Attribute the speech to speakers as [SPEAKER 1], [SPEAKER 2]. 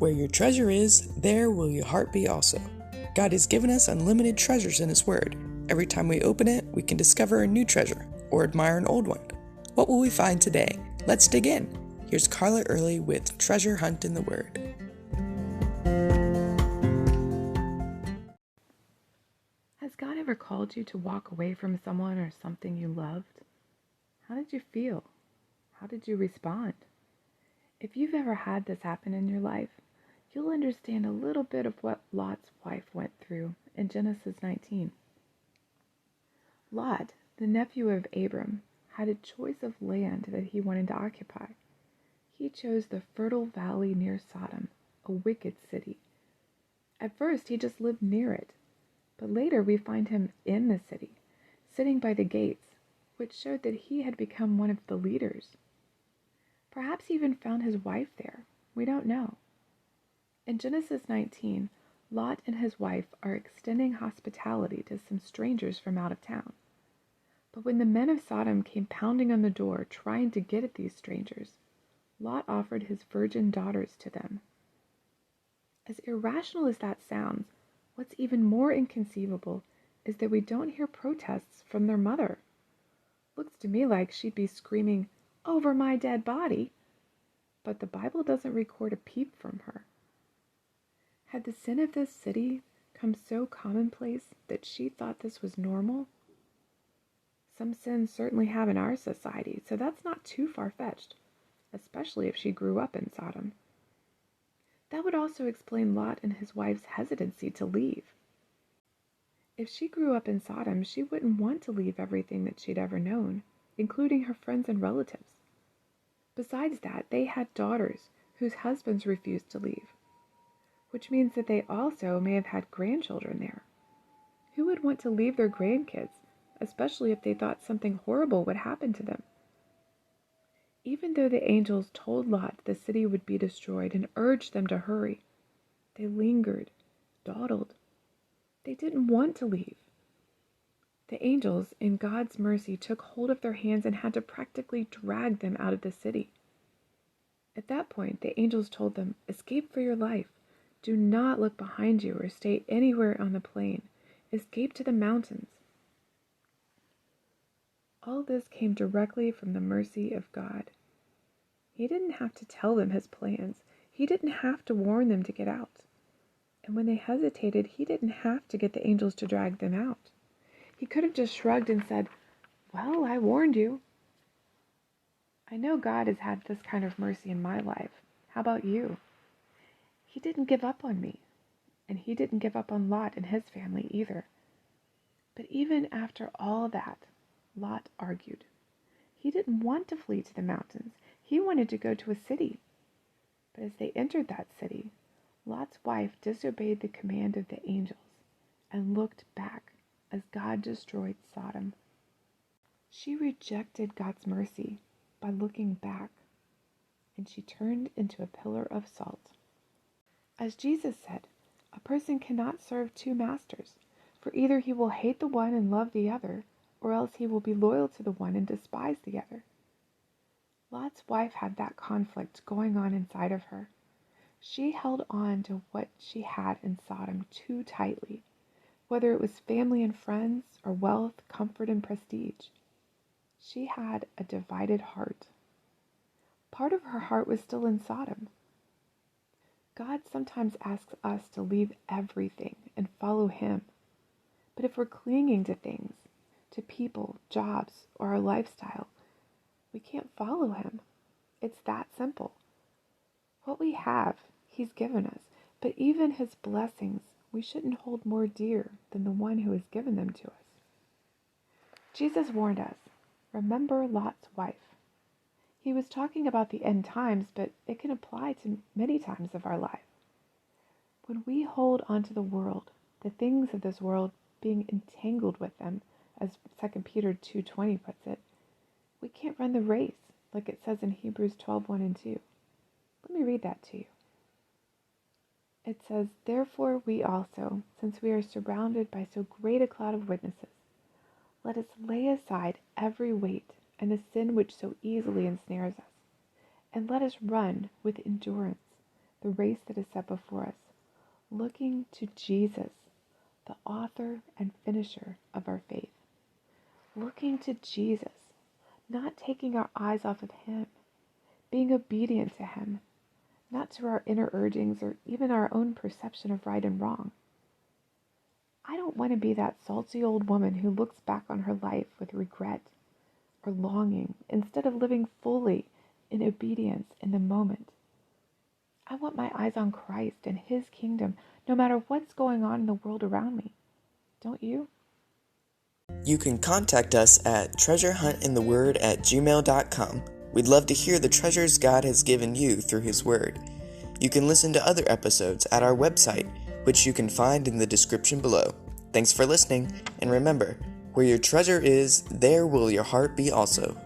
[SPEAKER 1] Where your treasure is, there will your heart be also. God has given us unlimited treasures in His Word. Every time we open it, we can discover a new treasure or admire an old one. What will we find today? Let's dig in. Here's Carla Early with Treasure Hunt in the Word.
[SPEAKER 2] Has God ever called you to walk away from someone or something you loved? How did you feel? How did you respond? If you've ever had this happen in your life, you'll understand a little bit of what Lot's wife went through in Genesis 19. Lot, the nephew of Abram, had a choice of land that he wanted to occupy. He chose the fertile valley near Sodom, a wicked city. At first, he just lived near it, but later we find him in the city, sitting by the gates, which showed that he had become one of the leaders. Perhaps he even found his wife there. We don't know. In Genesis 19, Lot and his wife are extending hospitality to some strangers from out of town. But when the men of Sodom came pounding on the door trying to get at these strangers, Lot offered his virgin daughters to them. As irrational as that sounds, what's even more inconceivable is that we don't hear protests from their mother. Looks to me like she'd be screaming, "Over my dead body!" But the Bible doesn't record a peep from her. Had the sin of this city come so commonplace that she thought this was normal? Some sins certainly have in our society, so that's not too far-fetched, especially if she grew up in Sodom. That would also explain Lot and his wife's hesitancy to leave. If she grew up in Sodom, she wouldn't want to leave everything that she'd ever known, including her friends and relatives. Besides that, they had daughters whose husbands refused to leave, which means that they also may have had grandchildren there. Who would want to leave their grandkids, especially if they thought something horrible would happen to them? Even though the angels told Lot the city would be destroyed and urged them to hurry, they lingered, dawdled. They didn't want to leave. The angels, in God's mercy, took hold of their hands and had to practically drag them out of the city. At that point, the angels told them, "Escape for your life. Do not look behind you or stay anywhere on the plain. Escape to the mountains." All this came directly from the mercy of God. He didn't have to tell them His plans. He didn't have to warn them to get out. And when they hesitated, He didn't have to get the angels to drag them out. He could have just shrugged and said, "Well, I warned you." I know God has had this kind of mercy in my life. How about you? He didn't give up on me, and He didn't give up on Lot and his family either. But even after all that, Lot argued. He didn't want to flee to the mountains. He wanted to go to a city. But as they entered that city, Lot's wife disobeyed the command of the angels and looked back as God destroyed Sodom. She rejected God's mercy by looking back, and she turned into a pillar of salt. As Jesus said, a person cannot serve two masters, for either he will hate the one and love the other, or else he will be loyal to the one and despise the other. Lot's wife had that conflict going on inside of her. She held on to what she had in Sodom too tightly, whether it was family and friends or wealth, comfort, and prestige. She had a divided heart. Part of her heart was still in Sodom. God sometimes asks us to leave everything and follow Him. But if we're clinging to things, to people, jobs, or our lifestyle, we can't follow Him. It's that simple. What we have, He's given us, but even His blessings we shouldn't hold more dear than the one who has given them to us. Jesus warned us, remember Lot's wife. He was talking about the end times, but it can apply to many times of our life. When we hold onto the world, the things of this world, being entangled with them, as 2 Peter 2:20 puts it, we can't run the race, like it says in Hebrews 12:1 and 2. Let me read that to you. It says, "Therefore we also, since we are surrounded by so great a cloud of witnesses, let us lay aside every weight and the sin which so easily ensnares us, and let us run with endurance the race that is set before us, looking to Jesus, the author and finisher of our faith. Looking to Jesus, not taking our eyes off of him, being obedient to him, not to our inner urgings or even our own perception of right and wrong. I don't want to be that salty old woman who looks back on her life with regret or longing instead of living fully in obedience in the moment. I want my eyes on Christ and his kingdom, no matter what's going on in the world around me. Don't you?
[SPEAKER 1] You can contact us at treasurehuntintheword@gmail.com. We'd love to hear the treasures God has given you through his word. You can listen to other episodes at our website, which you can find in the description below. Thanks for listening, and remember, where your treasure is, there will your heart be also.